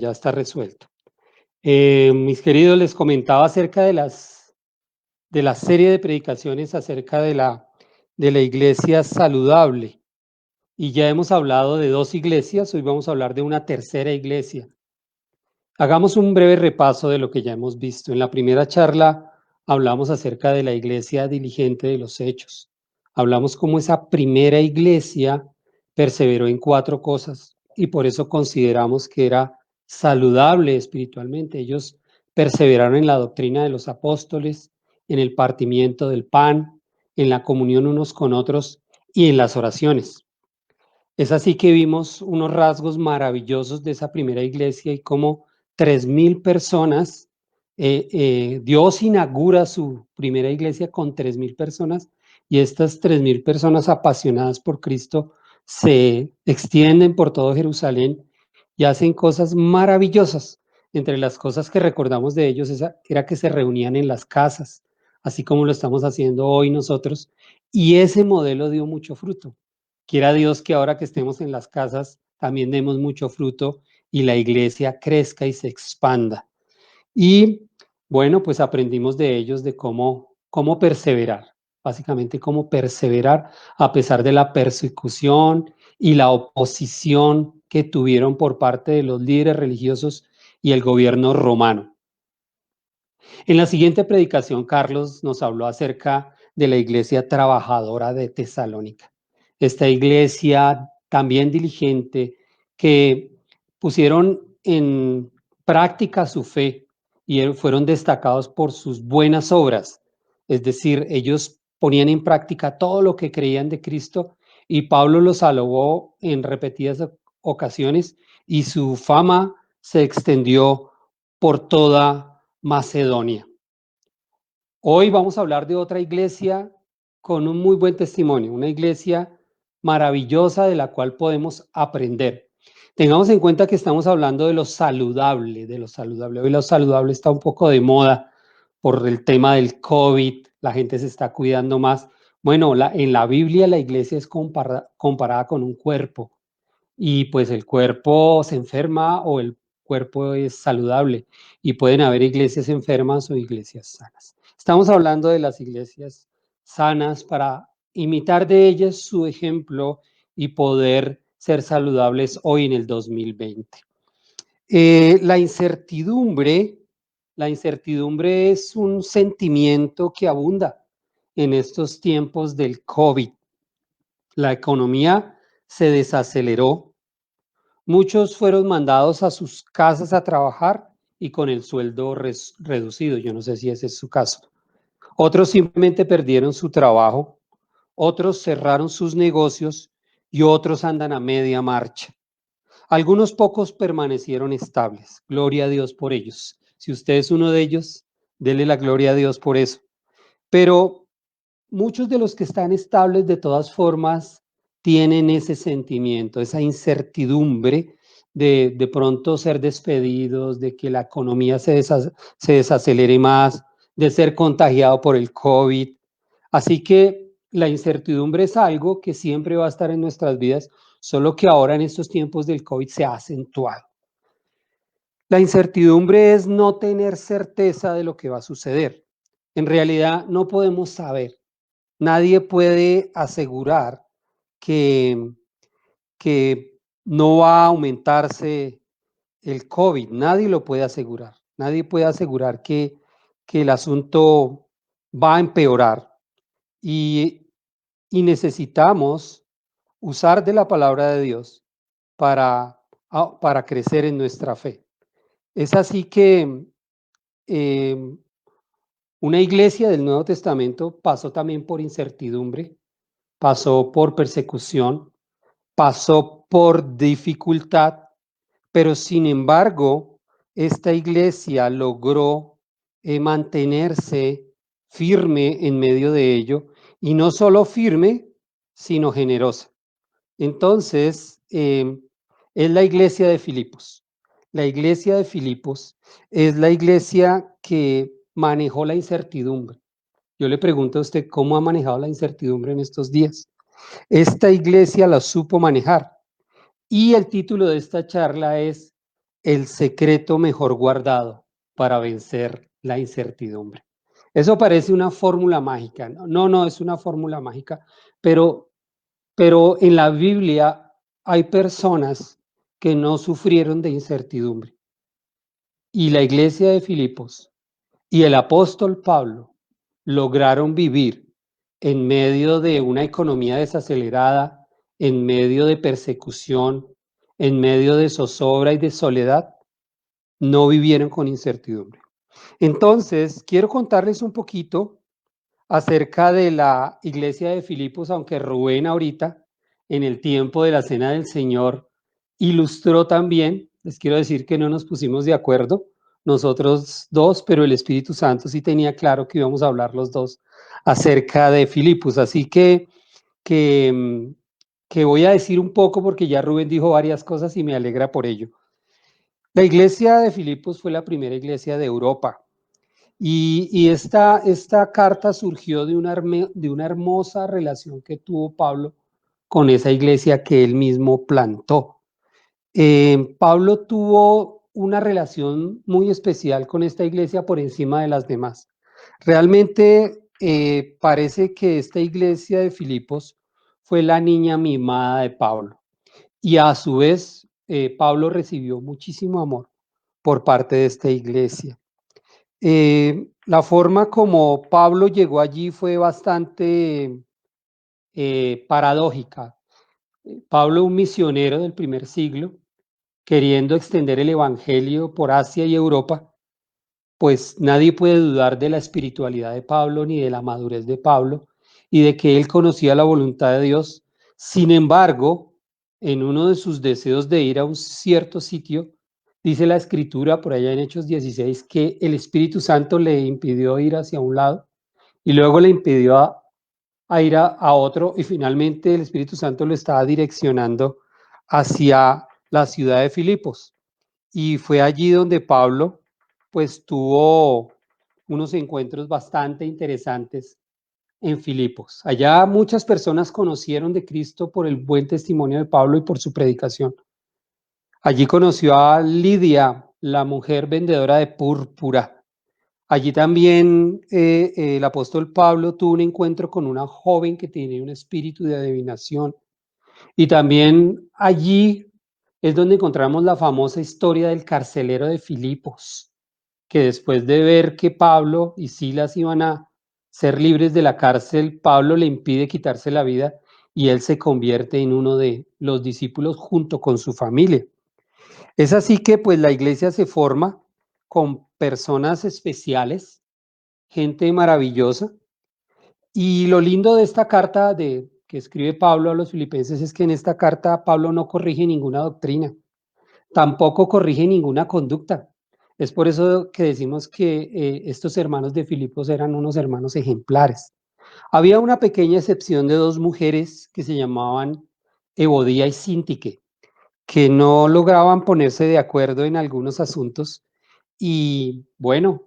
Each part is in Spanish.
Ya está resuelto. Mis queridos, les comentaba acerca de la serie de predicaciones acerca de la iglesia saludable. Y ya hemos hablado de 2 iglesias, hoy vamos a hablar de una tercera iglesia. Hagamos un breve repaso de lo que ya hemos visto. En la primera charla hablamos acerca de la iglesia diligente de los hechos. Hablamos cómo esa primera iglesia perseveró en 4 cosas y por eso consideramos que era saludable espiritualmente. Ellos perseveraron en la doctrina de los apóstoles, en el partimiento del pan, en la comunión unos con otros y en las oraciones. Es así que vimos unos rasgos maravillosos de esa primera iglesia y cómo 3.000 personas, Dios inaugura su primera iglesia con 3.000 personas y estas 3.000 personas apasionadas por Cristo se extienden por todo Jerusalén y hacen cosas maravillosas. Entre las cosas que recordamos de ellos era que se reunían en las casas, así como lo estamos haciendo hoy nosotros, y ese modelo dio mucho fruto. Quiera Dios que ahora que estemos en las casas también demos mucho fruto y la iglesia crezca y se expanda. Y bueno, pues aprendimos de ellos de cómo perseverar, básicamente cómo perseverar a pesar de la persecución y la oposición que tuvieron por parte de los líderes religiosos y el gobierno romano. En la siguiente predicación, Carlos nos habló acerca de la iglesia trabajadora de Tesalónica. Esta iglesia también diligente que pusieron en práctica su fe y fueron destacados por sus buenas obras. Es decir, ellos ponían en práctica todo lo que creían de Cristo y Pablo los alabó en repetidas ocasiones y su fama se extendió por toda Macedonia. Hoy vamos a hablar de otra iglesia con un muy buen testimonio, una iglesia maravillosa de la cual podemos aprender. Tengamos en cuenta que estamos hablando de lo saludable, de lo saludable. Hoy lo saludable está un poco de moda por el tema del COVID, la gente se está cuidando más. Bueno, en la Biblia la iglesia es comparada con un cuerpo y pues el cuerpo se enferma o el cuerpo es saludable y pueden haber iglesias enfermas o iglesias sanas. Estamos hablando de las iglesias sanas para imitar de ellas su ejemplo y poder ser saludables hoy en el 2020. La incertidumbre es un sentimiento que abunda en estos tiempos del COVID. La economía se desaceleró. Muchos fueron mandados a sus casas a trabajar y con el sueldo reducido. Yo no sé si ese es su caso. Otros simplemente perdieron su trabajo, otros cerraron sus negocios y otros andan a media marcha. Algunos pocos permanecieron estables. Gloria a Dios por ellos. Si usted es uno de ellos, dele la gloria a Dios por eso. Pero muchos de los que están estables de todas formas tienen ese sentimiento, esa incertidumbre de pronto ser despedidos, de que la economía se desacelere más, de ser contagiado por el COVID. Así que la incertidumbre es algo que siempre va a estar en nuestras vidas, solo que ahora en estos tiempos del COVID se ha acentuado. La incertidumbre es no tener certeza de lo que va a suceder. En realidad no podemos saber. Nadie puede asegurar que, que no va a aumentarse el COVID. Nadie lo puede asegurar. Nadie puede asegurar que el asunto va a empeorar. Y necesitamos usar de la palabra de Dios para crecer en nuestra fe. Es así que una iglesia del Nuevo Testamento pasó también por incertidumbre, pasó por persecución, pasó por dificultad, pero sin embargo, esta iglesia logró mantenerse firme en medio de ello, y no solo firme, sino generosa. Entonces, es la iglesia de Filipos. La iglesia de Filipos es la iglesia que manejó la incertidumbre. Yo le pregunto a usted cómo ha manejado la incertidumbre en estos días. Esta iglesia la supo manejar. Y el título de esta charla es el secreto mejor guardado para vencer la incertidumbre. Eso parece una fórmula mágica. No, no es una fórmula mágica, pero, pero en la Biblia hay personas que no sufrieron de incertidumbre. Y la iglesia de Filipos y el apóstol Pablo lograron vivir en medio de una economía desacelerada, en medio de persecución, en medio de zozobra y de soledad, no vivieron con incertidumbre. Entonces, quiero contarles un poquito acerca de la iglesia de Filipos, aunque Rubén ahorita, en el tiempo de la Cena del Señor, ilustró también. Les quiero decir que no nos pusimos de acuerdo nosotros dos, pero el Espíritu Santo sí tenía claro que íbamos a hablar los dos acerca de Filipos. Así que, que voy a decir un poco porque ya Rubén dijo varias cosas y me alegra por ello. La iglesia de Filipos fue la primera iglesia de Europa. Y esta carta surgió de una hermosa relación que tuvo Pablo con esa iglesia que él mismo plantó. Pablo tuvo una relación muy especial con esta iglesia por encima de las demás. Realmente parece que esta iglesia de Filipos fue la niña mimada de Pablo. Y a su vez, Pablo recibió muchísimo amor por parte de esta iglesia. La forma como Pablo llegó allí fue bastante paradójica. Pablo, un misionero del primer siglo, queriendo extender el evangelio por Asia y Europa, pues nadie puede dudar de la espiritualidad de Pablo ni de la madurez de Pablo y de que él conocía la voluntad de Dios. Sin embargo, en uno de sus deseos de ir a un cierto sitio, dice la escritura por allá en Hechos 16 que el Espíritu Santo le impidió ir hacia un lado y luego le impidió a ir a otro y finalmente el Espíritu Santo lo estaba direccionando hacia la ciudad de Filipos. Y fue allí donde Pablo pues tuvo unos encuentros bastante interesantes en Filipos. Allá muchas personas conocieron de Cristo por el buen testimonio de Pablo y por su predicación. Allí conoció a Lidia, la mujer vendedora de púrpura. Allí también el apóstol Pablo tuvo un encuentro con una joven que tenía un espíritu de adivinación. Y también allí es donde encontramos la famosa historia del carcelero de Filipos, que después de ver que Pablo y Silas iban a ser libres de la cárcel, Pablo le impide quitarse la vida y él se convierte en uno de los discípulos junto con su familia. Es así que pues la iglesia se forma con personas especiales, gente maravillosa. Y lo lindo de esta carta que escribe Pablo a los filipenses es que en esta carta Pablo no corrige ninguna doctrina, tampoco corrige ninguna conducta. Es por eso que decimos que estos hermanos de Filipos eran unos hermanos ejemplares. Había una pequeña excepción de dos mujeres que se llamaban Evodía y Síntique, que no lograban ponerse de acuerdo en algunos asuntos y bueno,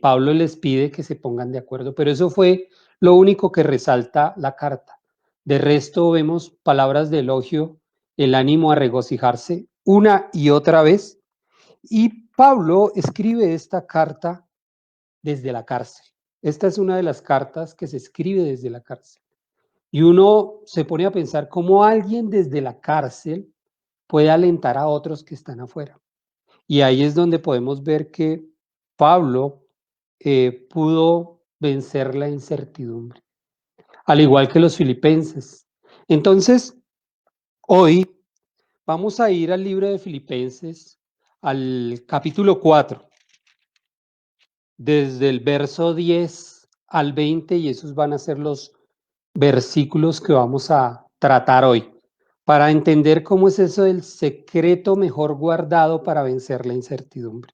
Pablo les pide que se pongan de acuerdo, pero eso fue lo único que resalta la carta. De resto vemos palabras de elogio, el ánimo a regocijarse una y otra vez. Y Pablo escribe esta carta desde la cárcel. Esta es una de las cartas que se escribe desde la cárcel. Y uno se pone a pensar cómo alguien desde la cárcel puede alentar a otros que están afuera. Y ahí es donde podemos ver que Pablo pudo vencer la incertidumbre, al igual que los filipenses. Entonces, hoy vamos a ir al libro de Filipenses, al capítulo 4, desde el verso 10 al 20, y esos van a ser los versículos que vamos a tratar hoy, para entender cómo es eso del secreto mejor guardado para vencer la incertidumbre.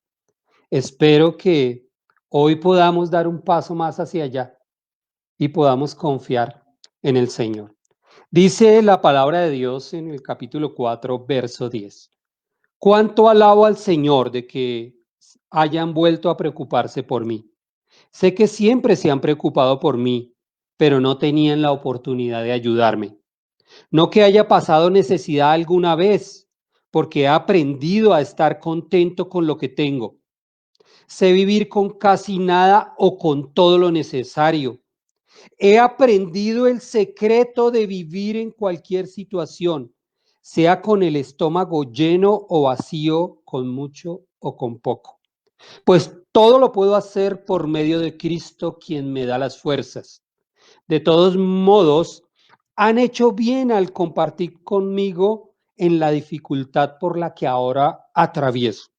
Espero que hoy podamos dar un paso más hacia allá y podamos confiar en el Señor. Dice la palabra de Dios en el capítulo 4, verso 10. Cuánto alabo al Señor de que hayan vuelto a preocuparse por mí. Sé que siempre se han preocupado por mí, pero no tenían la oportunidad de ayudarme. No que haya pasado necesidad alguna vez, porque he aprendido a estar contento con lo que tengo. Sé vivir con casi nada o con todo lo necesario. He aprendido el secreto de vivir en cualquier situación, sea con el estómago lleno o vacío, con mucho o con poco. Pues todo lo puedo hacer por medio de Cristo, quien me da las fuerzas. De todos modos, han hecho bien al compartir conmigo en la dificultad por la que ahora atravieso.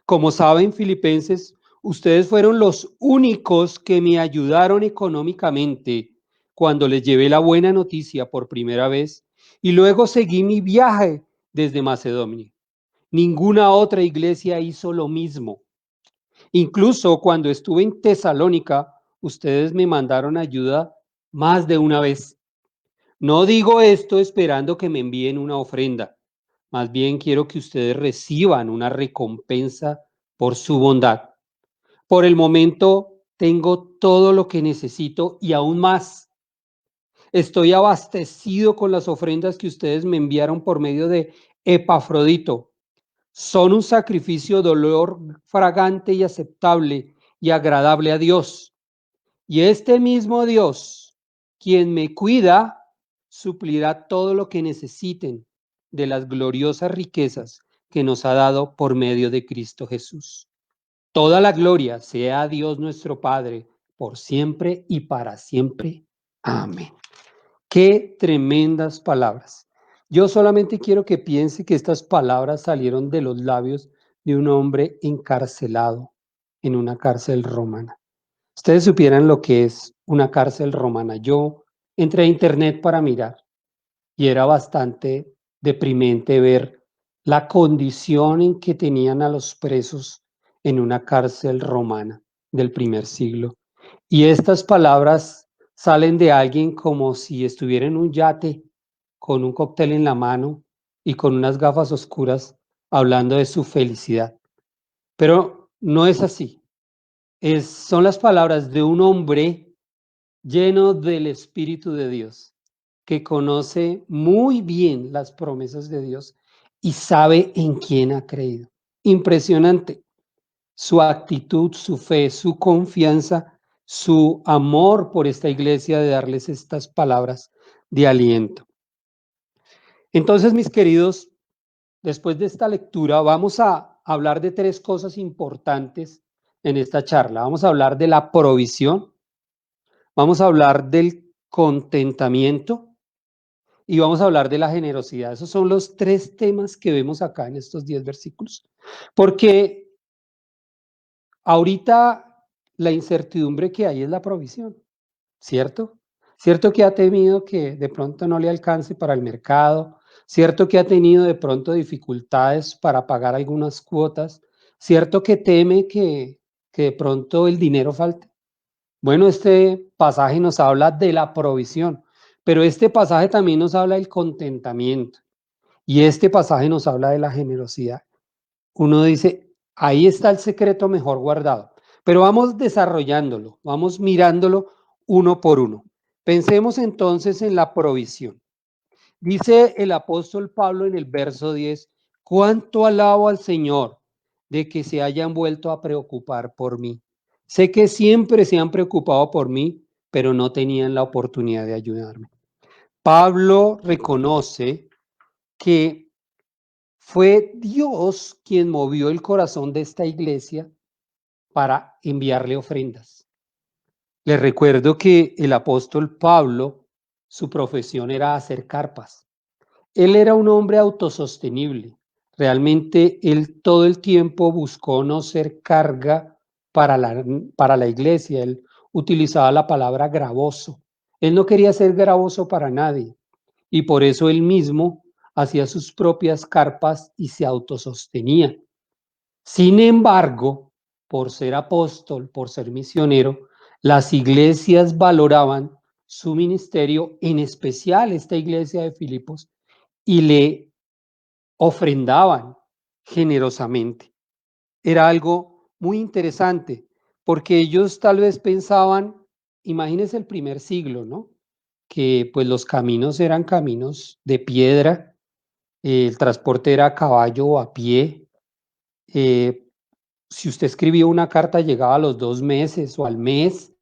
Como saben, filipenses, ustedes fueron los únicos que me ayudaron económicamente cuando les llevé la buena noticia por primera vez y luego seguí mi viaje desde Macedonia. Ninguna otra iglesia hizo lo mismo. Incluso cuando estuve en Tesalónica, ustedes me mandaron ayuda más de una vez. No digo esto esperando que me envíen una ofrenda. Más bien quiero que ustedes reciban una recompensa por su bondad. Por el momento tengo todo lo que necesito y aún más. Estoy abastecido con las ofrendas que ustedes me enviaron por medio de Epafrodito. Son un sacrificio de olor fragante y aceptable y agradable a Dios. Y este mismo Dios, quien me cuida, suplirá todo lo que necesiten de las gloriosas riquezas que nos ha dado por medio de Cristo Jesús. Toda la gloria sea a Dios nuestro Padre, por siempre y para siempre. Amén. Qué tremendas palabras. Yo solamente quiero que piense que estas palabras salieron de los labios de un hombre encarcelado en una cárcel romana. Ustedes supieran lo que es una cárcel romana. Yo entré a internet para mirar y era bastante deprimente ver la condición en que tenían a los presos en una cárcel romana del primer siglo. Y estas palabras salen de alguien como si estuviera en un yate con un cóctel en la mano y con unas gafas oscuras hablando de su felicidad. Pero no es así. Son las palabras de un hombre lleno del Espíritu de Dios, que conoce muy bien las promesas de Dios y sabe en quién ha creído. Impresionante. Su actitud, su fe, su confianza, su amor por esta iglesia de darles estas palabras de aliento. Entonces, mis queridos, después de esta lectura vamos a hablar de tres cosas importantes en esta charla. Vamos a hablar de la provisión, vamos a hablar del contentamiento y vamos a hablar de la generosidad. Esos son los tres temas que vemos acá en estos 10 versículos. Porque ahorita la incertidumbre que hay es la provisión, ¿cierto? Cierto que ha temido que de pronto no le alcance para el mercado, cierto que ha tenido de pronto dificultades para pagar algunas cuotas, cierto que teme que de pronto el dinero falte. Bueno, este pasaje nos habla de la provisión, pero este pasaje también nos habla del contentamiento y este pasaje nos habla de la generosidad. Uno dice, ahí está el secreto mejor guardado, pero vamos desarrollándolo, vamos mirándolo uno por uno. Pensemos entonces en la provisión. Dice el apóstol Pablo en el verso 10, cuánto alabo al Señor de que se hayan vuelto a preocupar por mí. Sé que siempre se han preocupado por mí, pero no tenían la oportunidad de ayudarme. Pablo reconoce que fue Dios quien movió el corazón de esta iglesia para enviarle ofrendas. Les recuerdo que el apóstol Pablo, su profesión era hacer carpas. Él era un hombre autosostenible. Realmente él todo el tiempo buscó no ser carga para la iglesia. Él utilizaba la palabra gravoso. Él no quería ser gravoso para nadie y por eso él mismo hacía sus propias carpas y se autosostenía. Sin embargo, por ser apóstol, por ser misionero, las iglesias valoraban su ministerio, en especial esta iglesia de Filipos, y le ofrendaban generosamente. Era algo muy interesante, porque ellos tal vez pensaban, imagínense el primer siglo, ¿no? Que pues los caminos eran caminos de piedra, El transporte era a caballo o a pie. Eh, si usted escribía una carta, llegaba a los 2 meses o al mes.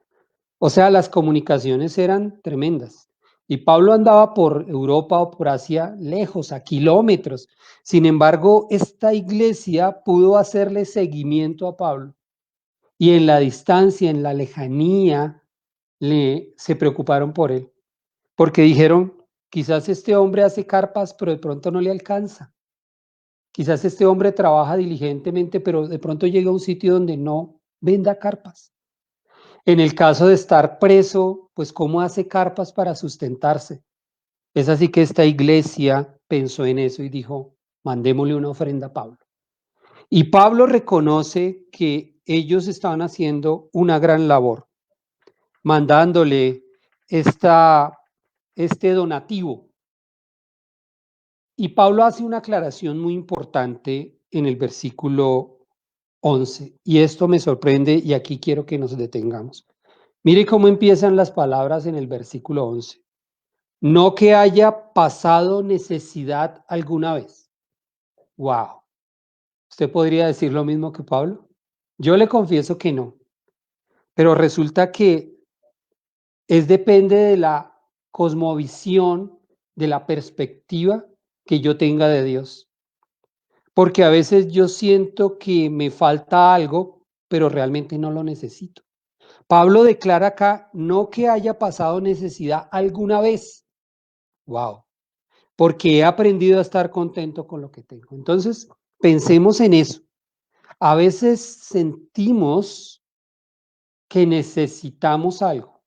O sea, las comunicaciones eran tremendas. Y Pablo andaba por Europa o por Asia lejos, a kilómetros. Sin embargo, esta iglesia pudo hacerle seguimiento a Pablo. Y en la distancia, en la lejanía, se preocuparon por él. Porque dijeron, quizás este hombre hace carpas, pero de pronto no le alcanza. Quizás este hombre trabaja diligentemente, pero de pronto llega a un sitio donde no venda carpas. En el caso de estar preso, pues ¿cómo hace carpas para sustentarse? Es así que esta iglesia pensó en eso y dijo, mandémosle una ofrenda a Pablo. Y Pablo reconoce que ellos estaban haciendo una gran labor, mandándole este donativo. Y Pablo hace una aclaración muy importante en el versículo 11, y esto me sorprende y aquí quiero que nos detengamos. Mire cómo empiezan las palabras en el versículo 11. No que haya pasado necesidad alguna vez. Wow. ¿Usted podría decir lo mismo que Pablo? Yo le confieso que no, pero resulta que depende de la cosmovisión, de la perspectiva que yo tenga de Dios. Porque a veces yo siento que me falta algo, pero realmente no lo necesito. Pablo declara acá, no que haya pasado necesidad alguna vez. Wow. Porque he aprendido a estar contento con lo que tengo. Entonces, pensemos en eso. A veces sentimos que necesitamos algo,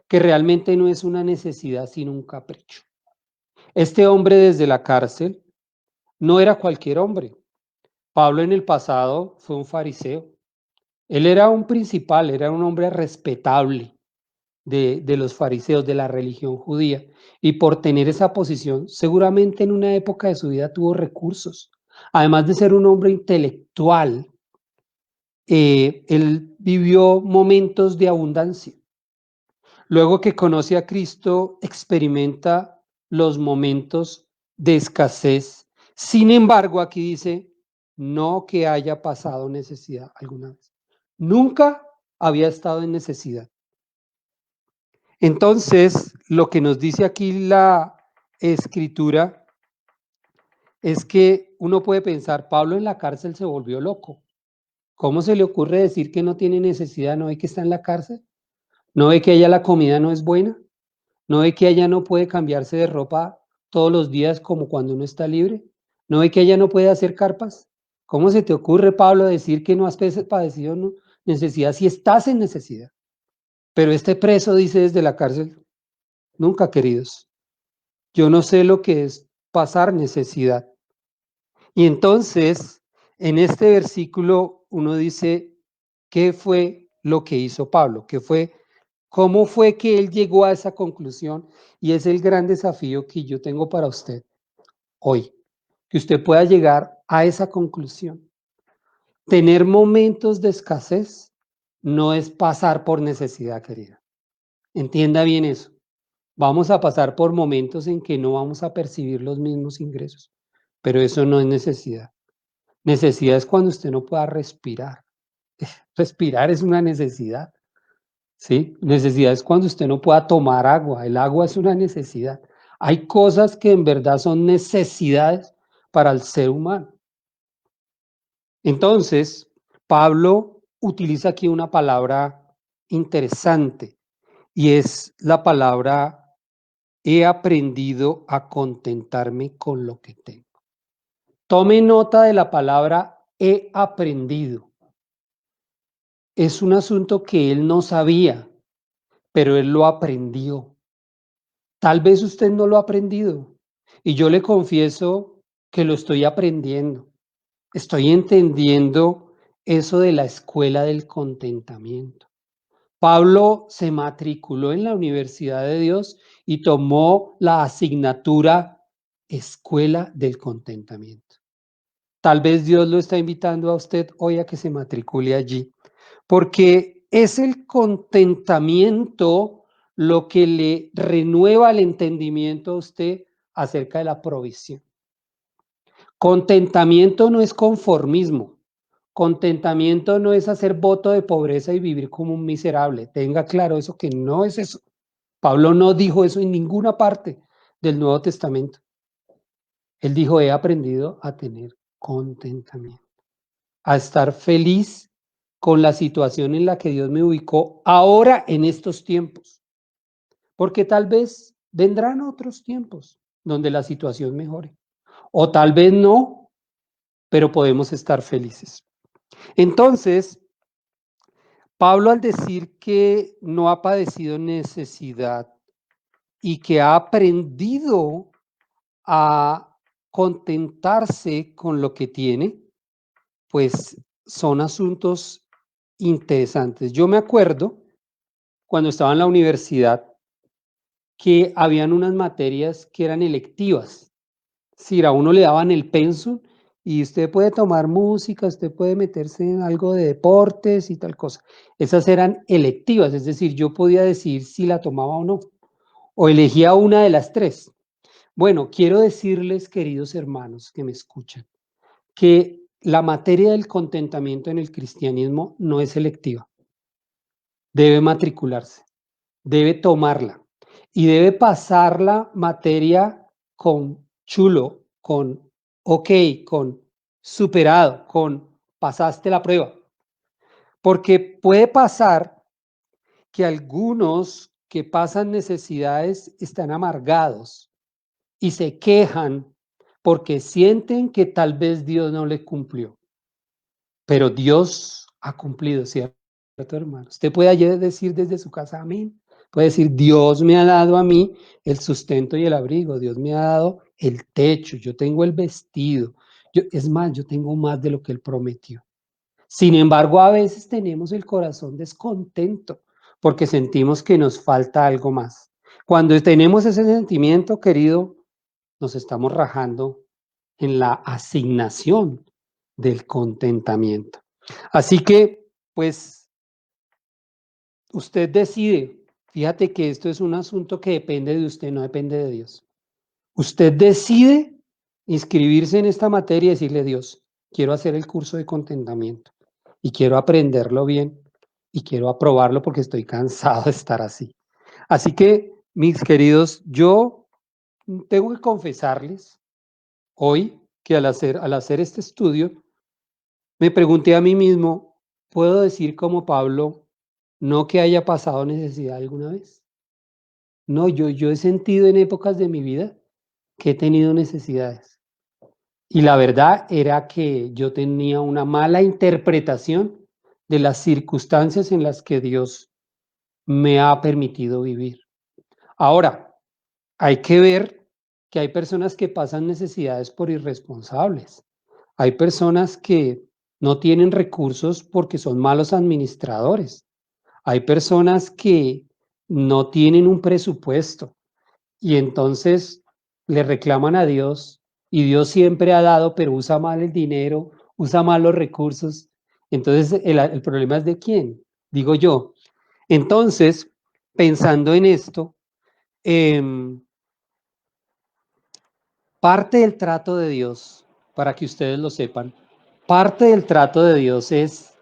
que realmente no es una necesidad, sino un capricho. Este hombre desde la cárcel no era cualquier hombre. Pablo en el pasado fue un fariseo. Él era un principal, era un hombre respetable de los fariseos, de la religión judía. Y por tener esa posición, seguramente en una época de su vida tuvo recursos. Además de ser un hombre intelectual, él vivió momentos de abundancia. Luego que conoce a Cristo, experimenta los momentos de escasez. Sin embargo, aquí dice, no que haya pasado necesidad alguna vez. Nunca había estado en necesidad. Entonces, lo que nos dice aquí la escritura es que uno puede pensar, Pablo en la cárcel se volvió loco. ¿Cómo se le ocurre decir que no tiene necesidad? ¿No ve que está en la cárcel? ¿No ve que allá la comida no es buena? ¿No ve que allá no puede cambiarse de ropa todos los días como cuando uno está libre? ¿No ve que allá no puede hacer carpas? ¿Cómo se te ocurre, Pablo, decir que no has padecido necesidad si estás en necesidad? Pero este preso dice desde la cárcel, nunca, queridos, yo no sé lo que es pasar necesidad. Y entonces, en este versículo, uno dice, ¿qué fue lo que hizo Pablo? ¿Cómo fue que él llegó a esa conclusión? Y es el gran desafío que yo tengo para usted hoy, que usted pueda llegar a esa conclusión. Tener momentos de escasez no es pasar por necesidad, querida. Entienda bien eso. Vamos a pasar por momentos en que no vamos a percibir los mismos ingresos, pero eso no es necesidad. Necesidad es cuando usted no pueda respirar. Respirar es una necesidad, ¿sí? Necesidad es cuando usted no pueda tomar agua. El agua es una necesidad. Hay cosas que en verdad son necesidades para el ser humano. Entonces, Pablo utiliza aquí una palabra interesante y es la palabra he aprendido a contentarme con lo que tengo. Tome nota de la palabra he aprendido. Es un asunto que él no sabía, pero él lo aprendió. Tal vez usted no lo ha aprendido y yo le confieso que lo estoy aprendiendo. Estoy entendiendo eso de la escuela del contentamiento. Pablo se matriculó en la Universidad de Dios y tomó la asignatura Escuela del Contentamiento. Tal vez Dios lo está invitando a usted hoy a que se matricule allí, porque es el contentamiento lo que le renueva el entendimiento a usted acerca de la provisión. Contentamiento no es conformismo. Contentamiento no es hacer voto de pobreza y vivir como un miserable. Tenga claro eso, que no es eso. Pablo no dijo eso en ninguna parte del Nuevo Testamento. Él dijo, he aprendido a tener contentamiento, a estar feliz con la situación en la que Dios me ubicó ahora en estos tiempos. Porque tal vez vendrán otros tiempos donde la situación mejore. O tal vez no, pero podemos estar felices. Entonces, Pablo, al decir que no ha padecido necesidad y que ha aprendido a contentarse con lo que tiene, pues son asuntos interesantes. Yo me acuerdo cuando estaba en la universidad que habían unas materias que eran electivas. Si a uno le daban el pensum y usted puede tomar música, usted puede meterse en algo de deportes y tal cosa. Esas eran electivas, es decir, yo podía decidir si la tomaba o no, o elegía una de las tres. Bueno, quiero decirles, queridos hermanos que me escuchan, que la materia del contentamiento en el cristianismo no es selectiva. Debe matricularse, debe tomarla y debe pasar la materia con chulo, con ok, con superado, con pasaste la prueba. Porque puede pasar que algunos que pasan necesidades están amargados y se quejan porque sienten que tal vez Dios no le cumplió. Pero Dios ha cumplido, ¿cierto, hermano? Usted puede ayer decir desde su casa, amén. Puede decir, Dios me ha dado a mí el sustento y el abrigo. Dios me ha dado el techo. Yo tengo el vestido. Es más, yo tengo más de lo que Él prometió. Sin embargo, a veces tenemos el corazón descontento porque sentimos que nos falta algo más. Cuando tenemos ese sentimiento, querido, nos estamos rajando en la asignación del contentamiento. Así que, pues, usted decide. Fíjate que esto es un asunto que depende de usted, no depende de Dios. Usted decide inscribirse en esta materia y decirle, Dios, quiero hacer el curso de contentamiento y quiero aprenderlo bien y quiero aprobarlo porque estoy cansado de estar así. Así que, mis queridos, yo tengo que confesarles hoy que al hacer este estudio, me pregunté a mí mismo, ¿puedo decir como Pablo, no que haya pasado necesidad alguna vez? No, yo he sentido en épocas de mi vida que he tenido necesidades. Y la verdad era que yo tenía una mala interpretación de las circunstancias en las que Dios me ha permitido vivir. Ahora, hay que ver que hay personas que pasan necesidades por irresponsables. Hay personas que no tienen recursos porque son malos administradores. Hay personas que no tienen un presupuesto y entonces le reclaman a Dios y Dios siempre ha dado, pero usa mal el dinero, usa mal los recursos. Entonces, ¿el problema es de quién? Digo yo. Entonces, pensando en esto, em, parte del trato de Dios, para que ustedes lo sepan, parte del trato de Dios es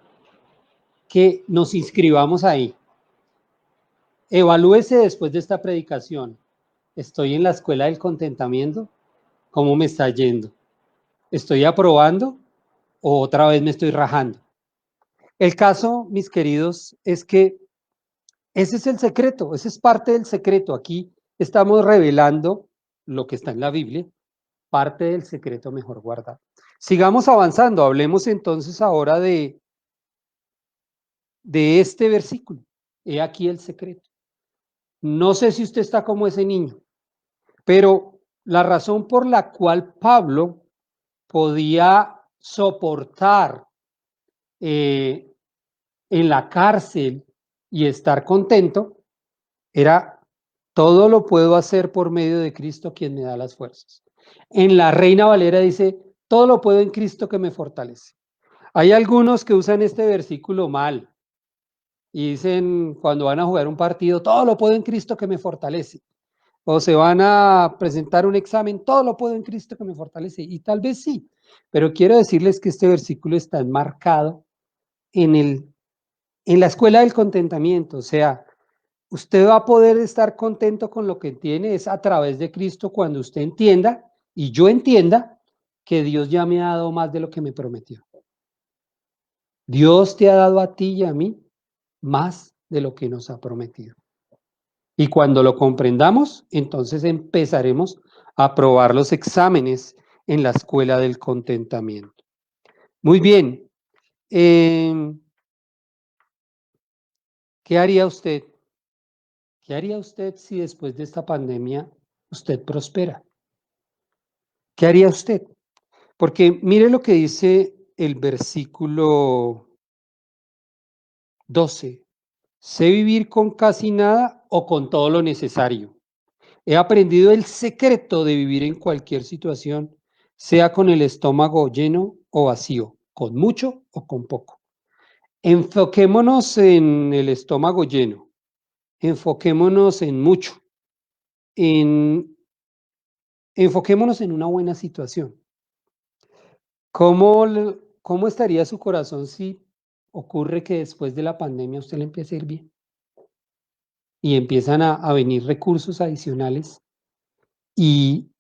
que nos inscribamos ahí. Evalúese después de esta predicación. ¿Estoy en la escuela del contentamiento? ¿Cómo me está yendo? ¿Estoy aprobando o otra vez me estoy rajando? El caso, mis queridos, es que ese es el secreto, ese es parte del secreto. Aquí estamos revelando lo que está en la Biblia, parte del secreto mejor guardado. Sigamos avanzando, hablemos entonces ahora de este versículo. He aquí el secreto. No sé si usted está como ese niño, pero la razón por la cual Pablo podía soportar en la cárcel y estar contento era todo lo puedo hacer por medio de Cristo quien me da las fuerzas. En la Reina Valera dice, todo lo puedo en Cristo que me fortalece. Hay algunos que usan este versículo mal y dicen cuando van a jugar un partido, todo lo puedo en Cristo que me fortalece. o se van a presentar un examen, todo lo puedo en Cristo que me fortalece. Y tal vez sí, pero quiero decirles que este versículo está enmarcado en la escuela del contentamiento. O sea, usted va a poder estar contento con lo que tiene es a través de Cristo cuando usted entienda y yo entienda que Dios ya me ha dado más de lo que me prometió. Dios te ha dado a ti y a mí más de lo que nos ha prometido. Y cuando lo comprendamos, entonces empezaremos a probar los exámenes en la escuela del contentamiento. Muy bien. ¿Qué haría usted? ¿Qué haría usted si después de esta pandemia usted prospera? ¿Qué haría usted? Porque mire lo que dice el versículo 12. Sé vivir con casi nada o con todo lo necesario. He aprendido el secreto de vivir en cualquier situación, sea con el estómago lleno o vacío, con mucho o con poco. Enfoquémonos en el estómago lleno, enfoquémonos en mucho, en, enfoquémonos en una buena situación. ¿Cómo estaría su corazón si ocurre que después de la pandemia a usted le empieza a ir bien y empiezan a venir recursos adicionales y,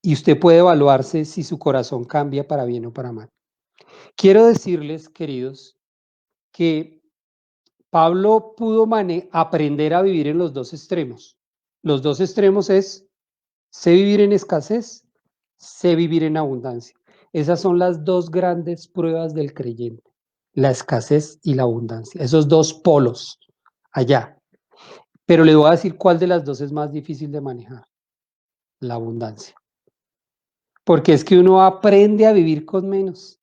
y usted puede evaluarse si su corazón cambia para bien o para mal? Quiero decirles, queridos, que Pablo pudo aprender a vivir en los dos extremos. Los dos extremos es, sé vivir en escasez, sé vivir en abundancia. Esas son las dos grandes pruebas del creyente, la escasez y la abundancia. Esos dos polos allá. Pero le voy a decir cuál de las dos es más difícil de manejar, la abundancia. Porque es que uno aprende a vivir con menos.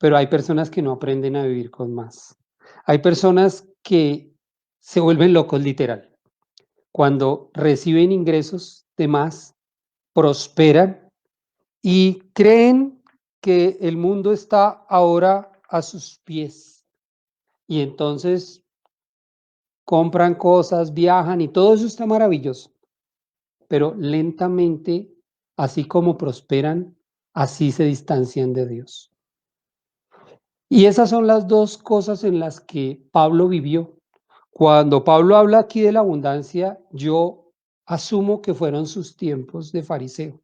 Pero hay personas que no aprenden a vivir con más. Hay personas que se vuelven locos literal. Cuando reciben ingresos de más, prosperan y creen que el mundo está ahora a sus pies. Y entonces compran cosas, viajan y todo eso está maravilloso. Pero lentamente, así como prosperan, así se distancian de Dios. Y esas son las dos cosas en las que Pablo vivió. Cuando Pablo habla aquí de la abundancia, yo asumo que fueron sus tiempos de fariseo.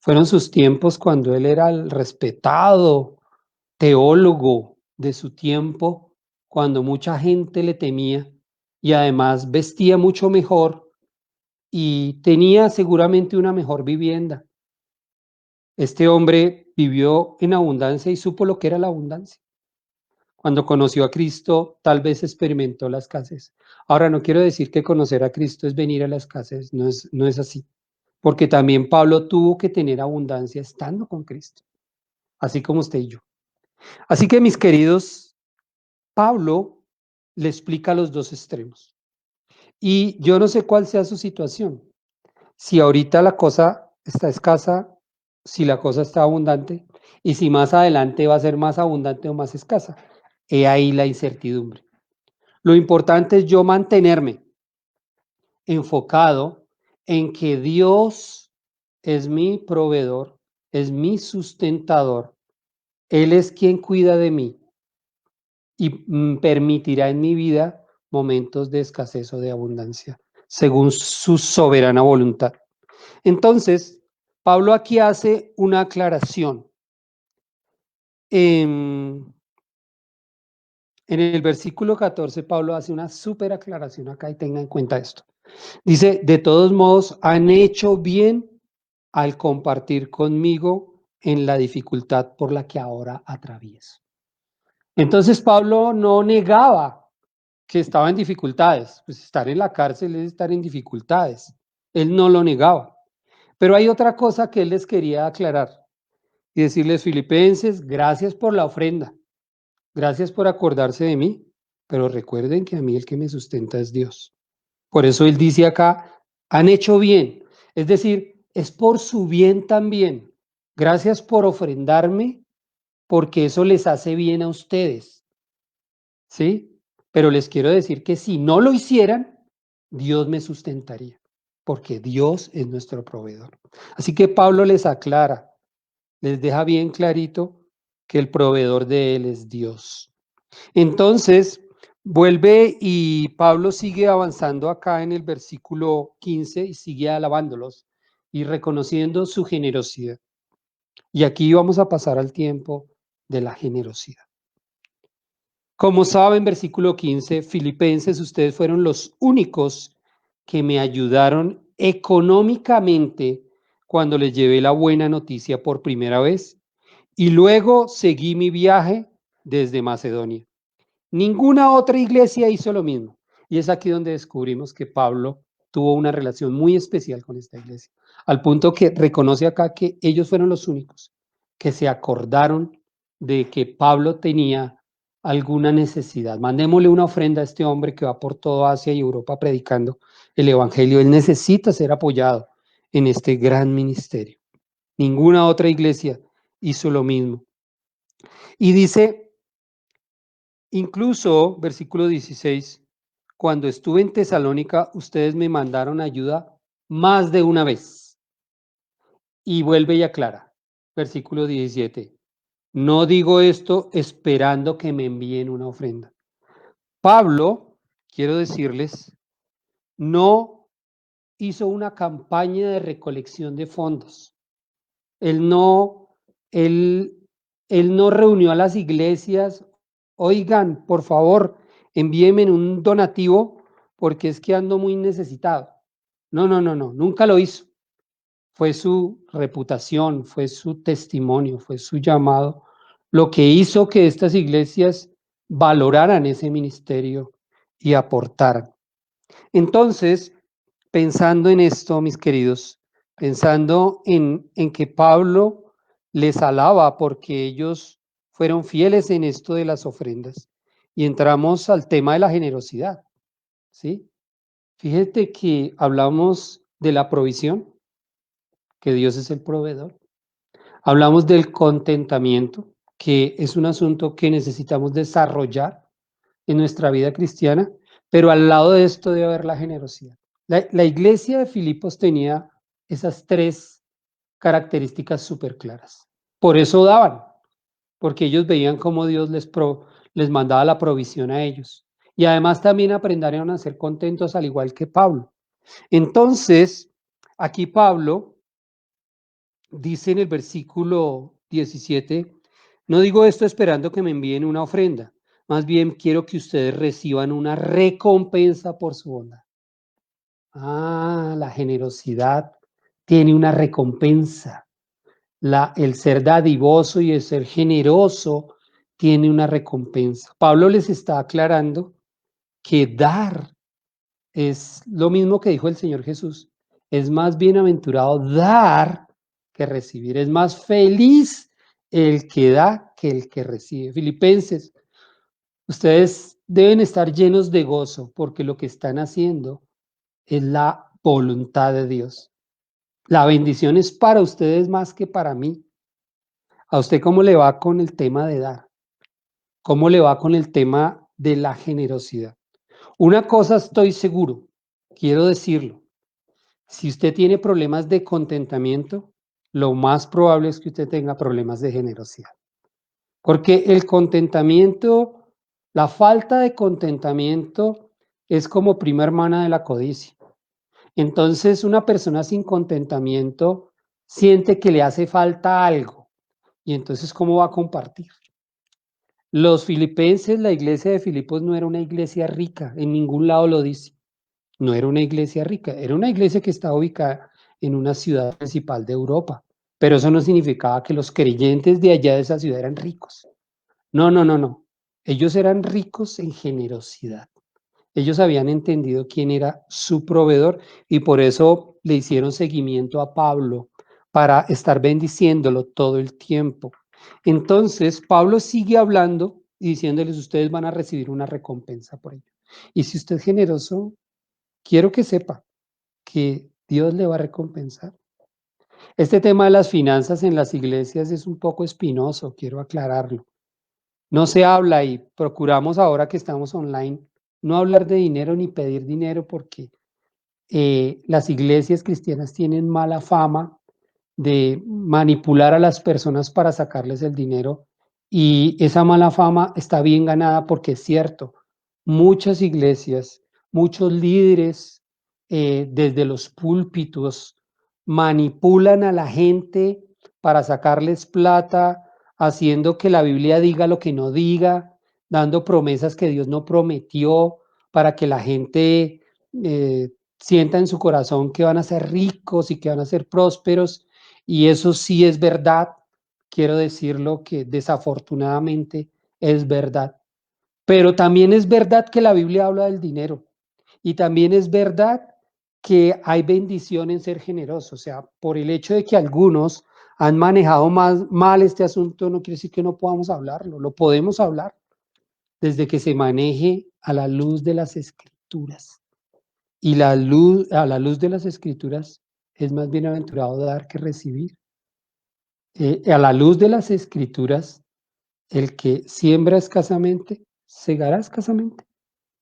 Fueron sus tiempos cuando él era el respetado teólogo de su tiempo, cuando mucha gente le temía y además vestía mucho mejor y tenía seguramente una mejor vivienda. Este hombre vivió en abundancia y supo lo que era la abundancia. Cuando conoció a Cristo, tal vez experimentó la escasez. Ahora, no quiero decir que conocer a Cristo es venir a la escasez, no es así. Porque también Pablo tuvo que tener abundancia estando con Cristo, así como usted y yo. Así que, mis queridos, Pablo le explica los dos extremos. Y yo no sé cuál sea su situación. Si ahorita la cosa está escasa, si la cosa está abundante, y si más adelante va a ser más abundante o más escasa. He ahí la incertidumbre. Lo importante es yo mantenerme enfocado en que Dios es mi proveedor, es mi sustentador. Él es quien cuida de mí y permitirá en mi vida momentos de escasez o de abundancia, según su soberana voluntad. Entonces, Pablo aquí hace una aclaración. En el versículo 14, Pablo hace una súper aclaración acá y tenga en cuenta esto. Dice, de todos modos, han hecho bien al compartir conmigo en la dificultad por la que ahora atravieso. Entonces Pablo no negaba que estaba en dificultades, pues estar en la cárcel es estar en dificultades. Él no lo negaba. Pero hay otra cosa que él les quería aclarar y decirles, filipenses, gracias por la ofrenda, gracias por acordarse de mí, pero recuerden que a mí el que me sustenta es Dios. Por eso él dice acá, han hecho bien, es decir, es por su bien también. Gracias por ofrendarme, porque eso les hace bien a ustedes, ¿sí? Pero les quiero decir que si no lo hicieran, Dios me sustentaría. porque Dios es nuestro proveedor. Así que Pablo les aclara, les deja bien clarito que el proveedor de él es Dios. Entonces, vuelve y Pablo sigue avanzando acá en el versículo 15 y sigue alabándolos y reconociendo su generosidad. Y aquí vamos a pasar al tiempo de la generosidad. Como saben, versículo 15, Filipenses, ustedes fueron los únicos que me ayudaron económicamente cuando les llevé la buena noticia por primera vez y luego seguí mi viaje desde Macedonia. Ninguna otra iglesia hizo lo mismo. Y es aquí donde descubrimos que Pablo tuvo una relación muy especial con esta iglesia, al punto que reconoce acá que ellos fueron los únicos que se acordaron de que Pablo tenía alguna necesidad. Mandémosle una ofrenda a este hombre que va por toda Asia y Europa predicando el evangelio. Él necesita ser apoyado en este gran ministerio. Ninguna otra iglesia hizo lo mismo. Y dice, incluso, versículo 16, cuando estuve en Tesalónica, ustedes me mandaron ayuda más de una vez. Y vuelve y aclara, versículo 17, no digo esto esperando que me envíen una ofrenda. Pablo, quiero decirles, no hizo una campaña de recolección de fondos. Él no, él, él no reunió a las iglesias, oigan, por favor, envíenme un donativo porque es que ando muy necesitado. No, nunca lo hizo. Fue su reputación, fue su testimonio, fue su llamado, lo que hizo que estas iglesias valoraran ese ministerio y aportaran. Entonces, pensando en esto, mis queridos, pensando en que Pablo les alaba porque ellos fueron fieles en esto de las ofrendas, y entramos al tema de la generosidad, ¿sí? Fíjate que hablamos de la provisión, que Dios es el proveedor. Hablamos del contentamiento, que es un asunto que necesitamos desarrollar en nuestra vida cristiana, pero al lado de esto debe haber la generosidad. La iglesia de Filipos tenía esas tres características súper claras. Por eso daban, porque ellos veían cómo Dios les mandaba la provisión a ellos. Y además también aprendieron a ser contentos al igual que Pablo. Entonces, aquí Pablo dice en el versículo 17, no digo esto esperando que me envíen una ofrenda, más bien quiero que ustedes reciban una recompensa por su bondad. La generosidad tiene una recompensa. El ser dadivoso y el ser generoso tiene una recompensa. Pablo les está aclarando que dar es lo mismo que dijo el Señor Jesús. Es más bienaventurado dar que recibir. Es más feliz el que da que el que recibe. Filipenses, ustedes deben estar llenos de gozo porque lo que están haciendo es la voluntad de Dios. La bendición es para ustedes más que para mí. ¿A usted cómo le va con el tema de dar? ¿Cómo le va con el tema de la generosidad? Una cosa estoy seguro, quiero decirlo. Si usted tiene problemas de contentamiento, lo más probable es que usted tenga problemas de generosidad. Porque el contentamiento, la falta de contentamiento es como prima hermana de la codicia. Entonces, una persona sin contentamiento siente que le hace falta algo. Y entonces, ¿cómo va a compartir? Los filipenses, la iglesia de Filipos no era una iglesia rica, en ningún lado lo dice. No era una iglesia rica, era una iglesia que estaba ubicada en una ciudad principal de Europa. Pero eso no significaba que los creyentes de allá de esa ciudad eran ricos. No. Ellos eran ricos en generosidad. Ellos habían entendido quién era su proveedor y por eso le hicieron seguimiento a Pablo para estar bendiciéndolo todo el tiempo. Entonces, Pablo sigue hablando y diciéndoles, ustedes van a recibir una recompensa por ello. Y si usted es generoso, quiero que sepa que Dios le va a recompensar. Este tema de las finanzas en las iglesias es un poco espinoso, quiero aclararlo. No se habla y procuramos ahora que estamos online no hablar de dinero ni pedir dinero porque las iglesias cristianas tienen mala fama de manipular a las personas para sacarles el dinero, y esa mala fama está bien ganada porque es cierto, muchas iglesias, muchos líderes desde los púlpitos manipulan a la gente para sacarles plata, haciendo que la Biblia diga lo que no diga, dando promesas que Dios no prometió, para que la gente eh, sienta en su corazón que van a ser ricos y que van a ser prósperos. Y eso sí es verdad, quiero decirlo que desafortunadamente es verdad. Pero también es verdad que la Biblia habla del dinero, y también es verdad que hay bendición en ser generoso. O sea, por el hecho de que algunos han manejado más mal este asunto, no quiere decir que no podamos hablarlo, lo podemos hablar desde que se maneje a la luz de las escrituras. Y a la luz de las escrituras es más bienaventurado dar que recibir. A la luz de las escrituras, el que siembra escasamente, segará escasamente.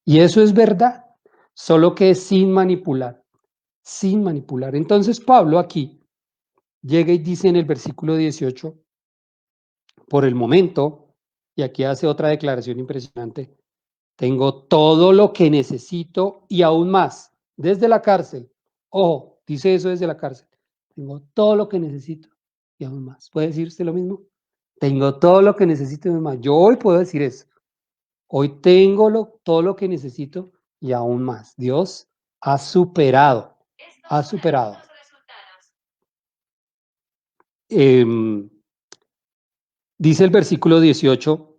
Y eso es verdad, solo que es sin manipular, sin manipular. Entonces Pablo aquí llega y dice en el versículo 18, por el momento, y aquí hace otra declaración impresionante, tengo todo lo que necesito y aún más, desde la cárcel. Ojo, dice eso desde la cárcel. Tengo todo lo que necesito y aún más. ¿Puede decirse lo mismo? Tengo todo lo que necesito y aún más. Yo hoy puedo decir eso. Hoy tengo todo lo que necesito y aún más. Dios ha superado, ha superado. Dice el versículo 18,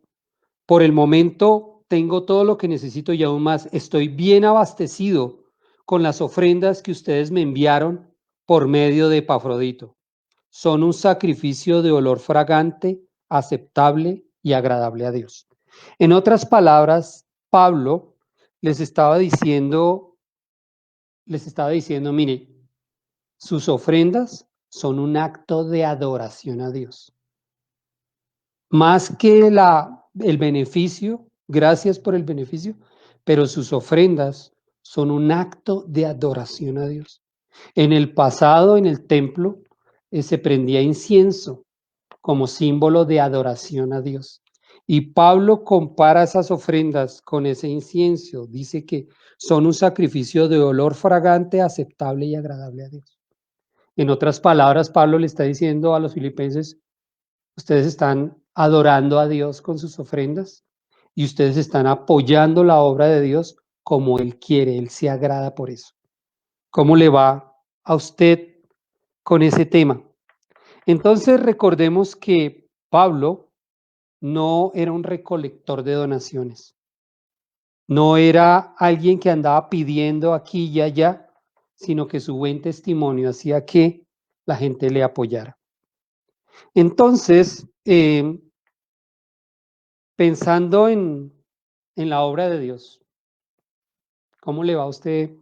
por el momento tengo todo lo que necesito y aún más. Estoy bien abastecido con las ofrendas que ustedes me enviaron por medio de Epafrodito. Son un sacrificio de olor fragante, aceptable y agradable a Dios. En otras palabras, Pablo les estaba diciendo, mire, sus ofrendas son un acto de adoración a Dios. Más que el beneficio, gracias por el beneficio, pero sus ofrendas son un acto de adoración a Dios. En el pasado, en el templo, se prendía incienso como símbolo de adoración a Dios. Y Pablo compara esas ofrendas con ese incienso. Dice que son un sacrificio de olor fragante, aceptable y agradable a Dios. En otras palabras, Pablo le está diciendo a los filipenses, ustedes están adorando a Dios con sus ofrendas y ustedes están apoyando la obra de Dios como Él quiere, Él se agrada por eso. ¿Cómo le va a usted con ese tema? Entonces recordemos que Pablo no era un recolector de donaciones, no era alguien que andaba pidiendo aquí y allá, sino que su buen testimonio hacía que la gente le apoyara. Entonces, pensando en la obra de Dios, ¿cómo le va a usted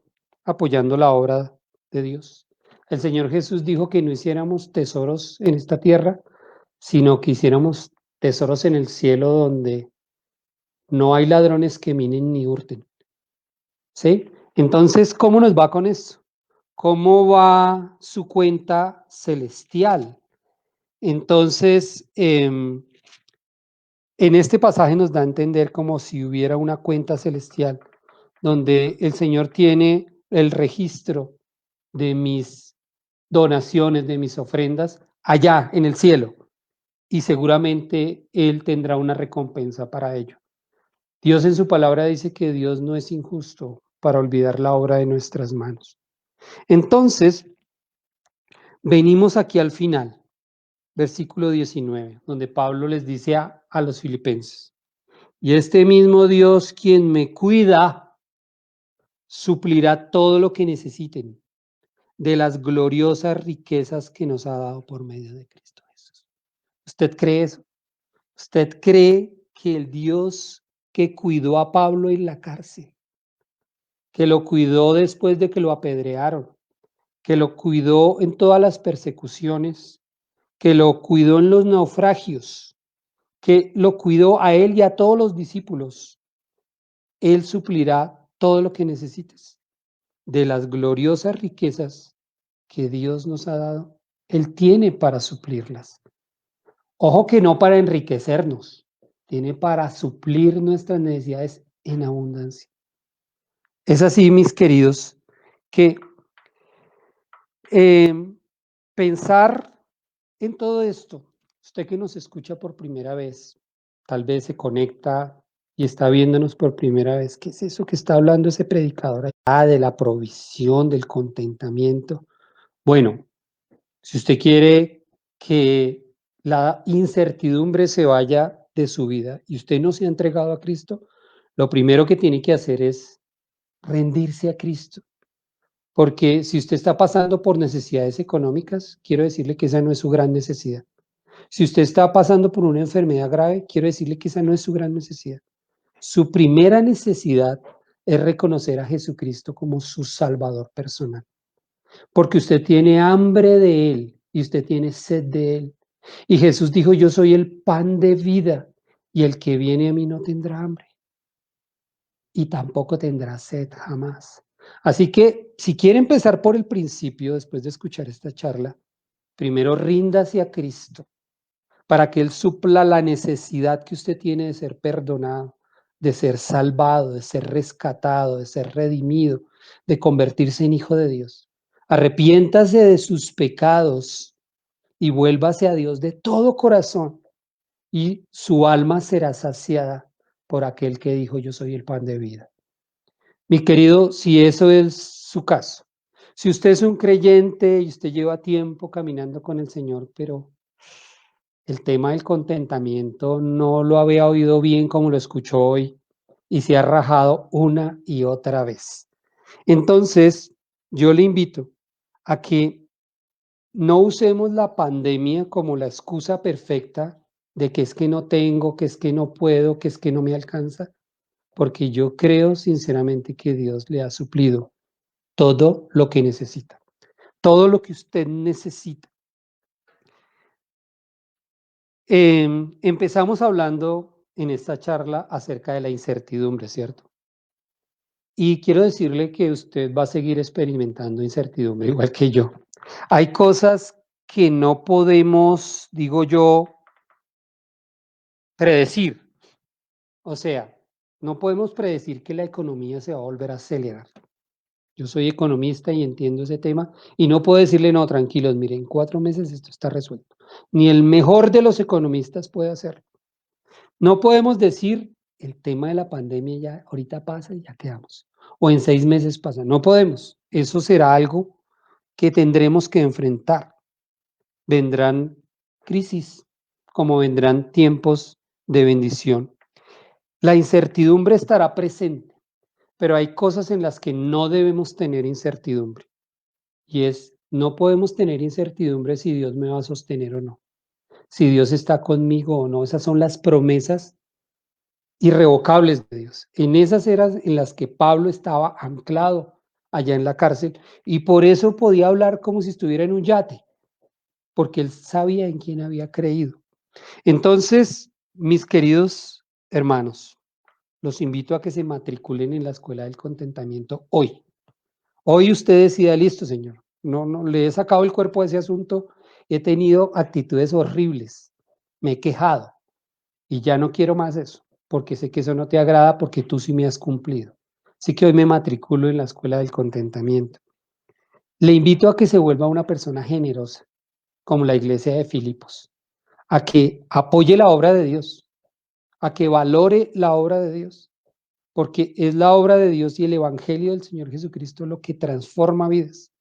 apoyando la obra de Dios? El Señor Jesús dijo que no hiciéramos tesoros en esta tierra, sino que hiciéramos tesoros en el cielo donde no hay ladrones que minen ni hurten. ¿Sí? Entonces, ¿cómo nos va con esto? ¿Cómo va su cuenta celestial? Entonces, en este pasaje nos da a entender como si hubiera una cuenta celestial, donde el Señor tiene el registro de mis donaciones, de mis ofrendas, allá en el cielo, y seguramente Él tendrá una recompensa para ello. Dios en su palabra dice que Dios no es injusto para olvidar la obra de nuestras manos. Entonces, venimos aquí al final, versículo 19, donde Pablo les dice a los filipenses, y este mismo Dios quien me cuida, suplirá todo lo que necesiten de las gloriosas riquezas que nos ha dado por medio de Cristo Jesús. ¿Usted cree eso? ¿Usted cree que el Dios que cuidó a Pablo en la cárcel, que lo cuidó después de que lo apedrearon, que lo cuidó en todas las persecuciones, que lo cuidó en los naufragios, que lo cuidó a él y a todos los discípulos, él suplirá todo lo que necesites? de las gloriosas riquezas que Dios nos ha dado, Él tiene para suplirlas. Ojo que no para enriquecernos, tiene para suplir nuestras necesidades en abundancia. Es así, mis queridos, que pensar en todo esto, usted que nos escucha por primera vez, tal vez se conecta y está viéndonos por primera vez, ¿qué es eso que está hablando ese predicador allá de la provisión, del contentamiento? Bueno, si usted quiere que la incertidumbre se vaya de su vida y usted no se ha entregado a Cristo, lo primero que tiene que hacer es rendirse a Cristo. Porque si usted está pasando por necesidades económicas, quiero decirle que esa no es su gran necesidad. Si usted está pasando por una enfermedad grave, quiero decirle que esa no es su gran necesidad. Su primera necesidad es reconocer a Jesucristo como su Salvador personal. Porque usted tiene hambre de Él y usted tiene sed de Él. Y Jesús dijo, yo soy el pan de vida y el que viene a mí no tendrá hambre y tampoco tendrá sed jamás. Así que si quiere empezar por el principio, después de escuchar esta charla, primero ríndase a Cristo para que Él supla la necesidad que usted tiene de ser perdonado, de ser salvado, de ser rescatado, de ser redimido, de convertirse en hijo de Dios. Arrepiéntase de sus pecados y vuélvase a Dios de todo corazón y su alma será saciada por aquel que dijo yo soy el pan de vida. Mi querido, si eso es su caso, si usted es un creyente y usted lleva tiempo caminando con el Señor, pero el tema del contentamiento no lo había oído bien como lo escuchó hoy y se ha rajado una y otra vez. Entonces, yo le invito a que no usemos la pandemia como la excusa perfecta de que es que no tengo, que es que no puedo, que es que no me alcanza, porque yo creo sinceramente que Dios le ha suplido todo lo que necesita, todo lo que usted necesita. Empezamos hablando en esta charla acerca de la incertidumbre, ¿cierto? Y quiero decirle que usted va a seguir experimentando incertidumbre igual que yo. Hay cosas que no podemos, digo yo, predecir. O sea, no podemos predecir que la economía se va a volver a acelerar. Yo soy economista y entiendo ese tema y no puedo decirle, no, tranquilos, miren, en 4 meses esto está resuelto. Ni el mejor de los economistas puede hacerlo. No podemos decir, el tema de la pandemia ya ahorita pasa y ya quedamos. O en 6 meses pasa. No podemos. Eso será algo que tendremos que enfrentar. Vendrán crisis, como vendrán tiempos de bendición. La incertidumbre estará presente, pero hay cosas en las que no debemos tener incertidumbre. Y es, no podemos tener incertidumbre si Dios me va a sostener o no, si Dios está conmigo o no. Esas son las promesas irrevocables de Dios. En esas eras en las que Pablo estaba anclado allá en la cárcel y por eso podía hablar como si estuviera en un yate, porque él sabía en quién había creído. Entonces, mis queridos hermanos, los invito a que se matriculen en la Escuela del Contentamiento hoy. Hoy usted decida, listo, Señor. No, no, le he sacado el cuerpo a ese asunto. He tenido actitudes horribles. Me he quejado y ya no quiero más eso, porque sé que eso no te agrada, porque tú sí me has cumplido. Así que hoy me matriculo en la Escuela del Contentamiento. Le invito a que se vuelva una persona generosa, como la iglesia de Filipos, a que apoye la obra de Dios, a que valore la obra de Dios, porque es la obra de Dios y el Evangelio del Señor Jesucristo lo que transforma vidas.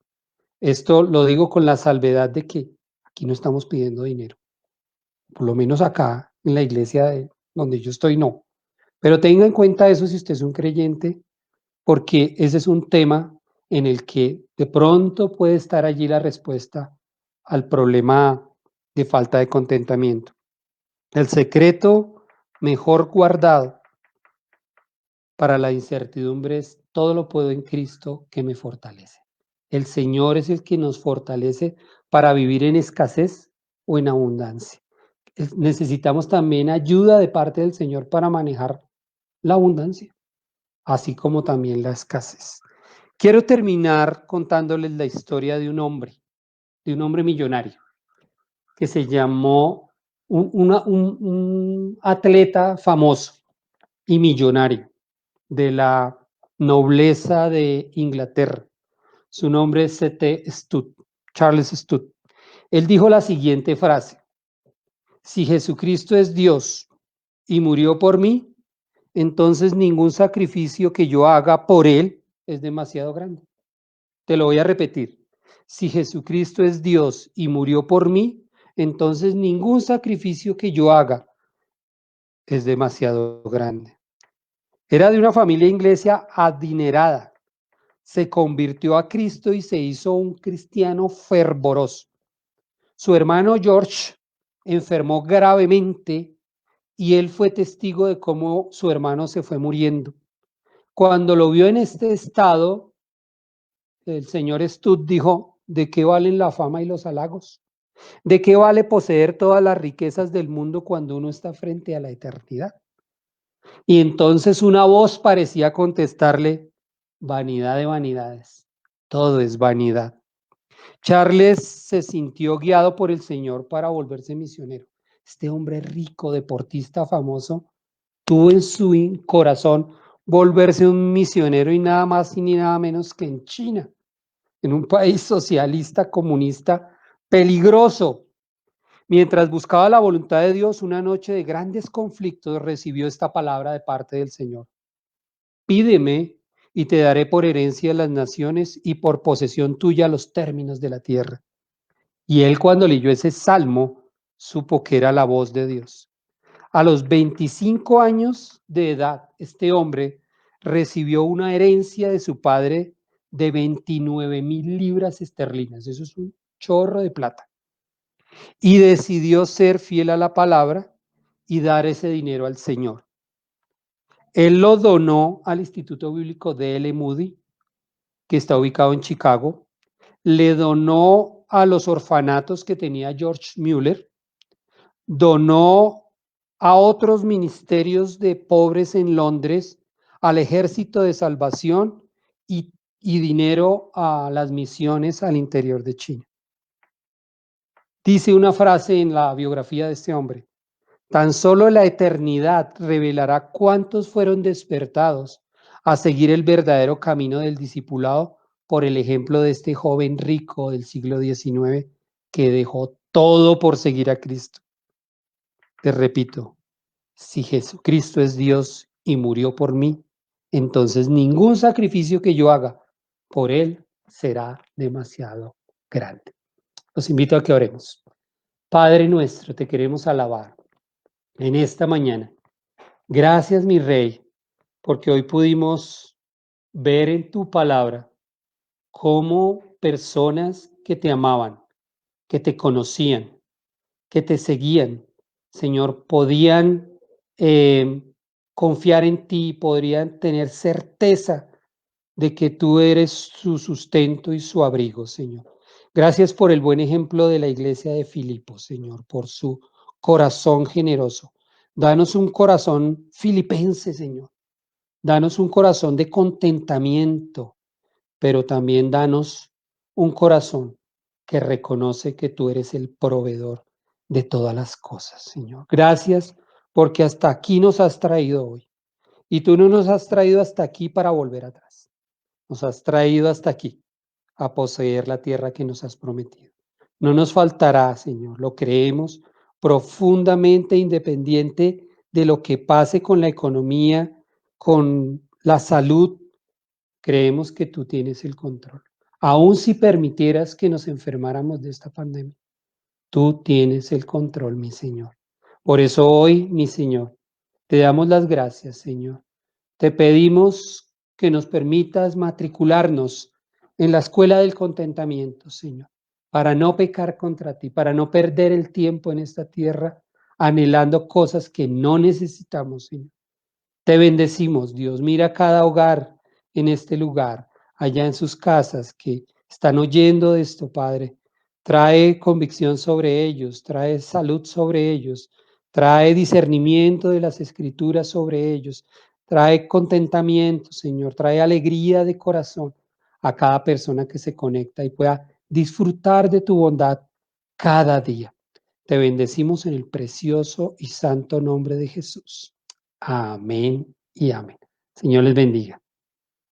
Esto lo digo con la salvedad de que aquí no estamos pidiendo dinero, por lo menos acá en la iglesia donde yo estoy, no. Pero tenga en cuenta eso si usted es un creyente, porque ese es un tema en el que de pronto puede estar allí la respuesta al problema de falta de contentamiento. El secreto mejor guardado para la incertidumbre es todo lo puedo en Cristo que me fortalece. El Señor es el que nos fortalece para vivir en escasez o en abundancia. Necesitamos también ayuda de parte del Señor para manejar la abundancia, así como también la escasez. Quiero terminar contándoles la historia de un hombre millonario, que se llamó un atleta famoso y millonario de la nobleza de Inglaterra. Su nombre es C.T. Studd, Charles Studd. Él dijo la siguiente frase: si Jesucristo es Dios y murió por mí, entonces ningún sacrificio que yo haga por Él es demasiado grande. Te lo voy a repetir. Si Jesucristo es Dios y murió por mí, entonces ningún sacrificio que yo haga es demasiado grande. Era de una familia inglesa adinerada. Se convirtió a Cristo y se hizo un cristiano fervoroso. Su hermano George enfermó gravemente y él fue testigo de cómo su hermano se fue muriendo. Cuando lo vio en este estado, el señor Studd dijo: ¿de qué valen la fama y los halagos? ¿De qué vale poseer todas las riquezas del mundo cuando uno está frente a la eternidad? Y entonces una voz parecía contestarle: vanidad de vanidades, todo es vanidad. Charles se sintió guiado por el Señor para volverse misionero. Este hombre rico, deportista famoso, tuvo en su corazón volverse un misionero, y nada más y ni nada menos que en China, en un país socialista, comunista, peligroso. Mientras buscaba la voluntad de Dios, una noche de grandes conflictos recibió esta palabra de parte del Señor: pídeme y te daré por herencia las naciones y por posesión tuya los términos de la tierra. Y él, cuando leyó ese salmo, supo que era la voz de Dios. A los 25 años de edad, este hombre recibió una herencia de su padre de 29,000 libras esterlinas. Eso es un chorro de plata. Y decidió ser fiel a la palabra y dar ese dinero al Señor. Él lo donó al Instituto Bíblico de L. Moody, que está ubicado en Chicago. Le donó a los orfanatos que tenía George Mueller. Donó a otros ministerios de pobres en Londres, al Ejército de Salvación y dinero a las misiones al interior de China. Dice una frase en la biografía de este hombre: tan solo la eternidad revelará cuántos fueron despertados a seguir el verdadero camino del discipulado por el ejemplo de este joven rico del siglo XIX que dejó todo por seguir a Cristo. Te repito, si Jesucristo es Dios y murió por mí, entonces ningún sacrificio que yo haga por Él será demasiado grande. Los invito a que oremos. Padre nuestro, te queremos alabar en esta mañana. Gracias, mi Rey, porque hoy pudimos ver en tu palabra cómo personas que te amaban, que te conocían, que te seguían, Señor, podían eh, confiar en ti, podrían tener certeza de que tú eres su sustento y su abrigo, Señor. Gracias por el buen ejemplo de la iglesia de Filipos, Señor, por su corazón generoso. Danos un corazón filipense, Señor. Danos un corazón de contentamiento, pero también danos un corazón que reconoce que tú eres el proveedor de todas las cosas, Señor. Gracias porque hasta aquí nos has traído hoy. Y tú no nos has traído hasta aquí para volver atrás. Nos has traído hasta aquí a poseer la tierra que nos has prometido. No nos faltará, Señor, lo creemos profundamente, independiente de lo que pase con la economía, con la salud. Creemos que tú tienes el control. Aun si permitieras que nos enfermáramos de esta pandemia, tú tienes el control, mi Señor. Por eso hoy, mi Señor, te damos las gracias, Señor. Te pedimos que nos permitas matricularnos en la escuela del contentamiento, Señor, para no pecar contra ti, para no perder el tiempo en esta tierra anhelando cosas que no necesitamos, Señor. Te bendecimos, Dios. Mira cada hogar en este lugar, allá en sus casas que están oyendo de esto, Padre. Trae convicción sobre ellos, trae salud sobre ellos, trae discernimiento de las escrituras sobre ellos, trae contentamiento, Señor, trae alegría de corazón a cada persona que se conecta y pueda disfrutar de tu bondad cada día. Te bendecimos en el precioso y santo nombre de Jesús. Amén y amén. Señor les bendiga.